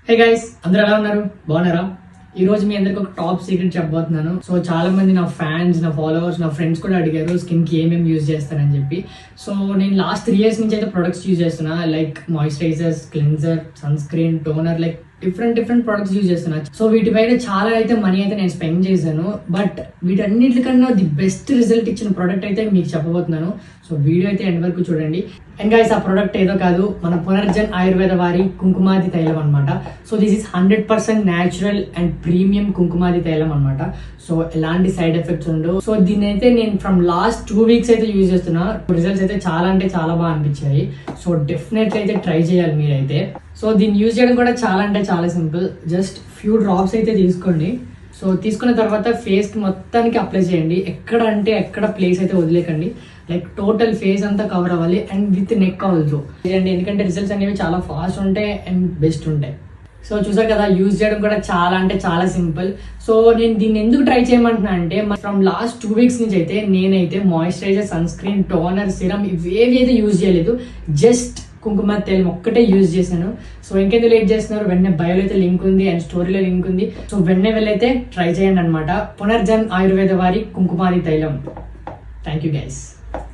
Hey guys, అందరూ ఎలా ఉన్నారు? బాగున్నారా? ఈ రోజు మీ అందరికి ఒక టాప్ సీక్రెట్ చెప్పబోతున్నాను. సో చాలా మంది నా ఫ్యాన్స్, నా ఫాలోవర్స్, నా ఫ్రెండ్స్ కూడా అడిగారు స్కిన్ కి ఏమేమి యూజ్ చేస్తారని చెప్పి. సో నేను లాస్ట్ 3 years నుంచి అయితే ప్రొడక్ట్స్ యూజ్ చేస్తున్నా. Like moisturisers, cleanser, sunscreen, toner, like different products use చేస్తున్నా. సో వీటిపైన చాలా అయితే మనీ అయితే నేను స్పెండ్ చేశాను. బట్ వీటన్నిటికన్నా ది బెస్ట్ రిజల్ట్ ఇచ్చిన ప్రోడక్ట్ అయితే మీకు చెప్పబోతున్నాను. సో వీడియో అయితే ఎండ్ వరకు చూడండి. అండ్ గైస్, ఆ ప్రోడక్ట్ ఏదో కాదు, మన పునర్జన్ ఆయుర్వేద వారి కుంకుమాది తైలం అనమాట. So this is 100% natural and premium Kumkumadi తైలం అనమాట. సో ఎలాంటి సైడ్ ఎఫెక్ట్స్ ఉండవు. సో దీన్ని అయితే నేను ఫ్రమ్ లాస్ట్ 2 weeks అయితే యూజ్ చేస్తున్నా. రిజల్ట్స్ అయితే చాలా అంటే చాలా బాగా అనిపించాయి. సో డెఫినెట్లీ అయితే ట్రై చేయాలి మీరైతే. సో దీన్ని యూజ్ చేయడం కూడా చాలా అంటే చాలా సింపుల్. జస్ట్ ఫ్యూ డ్రాప్స్ అయితే తీసుకోండి. సో తీసుకున్న తర్వాత ఫేస్ కి మొత్తానికి అప్లై చేయండి. ఎక్కడ అంటే ఎక్కడ ప్లేస్ అయితే వదిలేకండి. లైక్ టోటల్ ఫేస్ అంతా కవర్ అవ్వాలి అండ్ విత్ నెక్ ఆల్సో చేయండి. ఎందుకంటే రిజల్ట్స్ అనేవి చాలా ఫాస్ట్ ఉంటాయి అండ్ బెస్ట్ ఉంటాయి. సో చూసారు కదా, యూజ్ చేయడం కూడా చాలా అంటే చాలా సింపుల్. సో నేను దీన్ని ఎందుకు ట్రై చేయమంటున్నా అంటే, ఫ్రమ్ లాస్ట్ 2 weeks నుంచి అయితే నేనైతే moisturiser, sunscreen, toner, serum ఇవేవి అయితే యూజ్ చేయలేదు. జస్ట్ కుంకుమ తైలం ఒక్కటే యూజ్ చేశాను. సో ఇంకెందుకు లేట్ చేస్తున్నారు? వెంటనే బయోలో అయితే లింక్ ఉంది అండ్ స్టోరీలో లింక్ ఉంది. సో వెంటనే వెళ్ళైతే ట్రై చేయండి అనమాట. పునర్జన్ ఆయుర్వేద వారి కుంకుమాది తైలం. Thank you guys.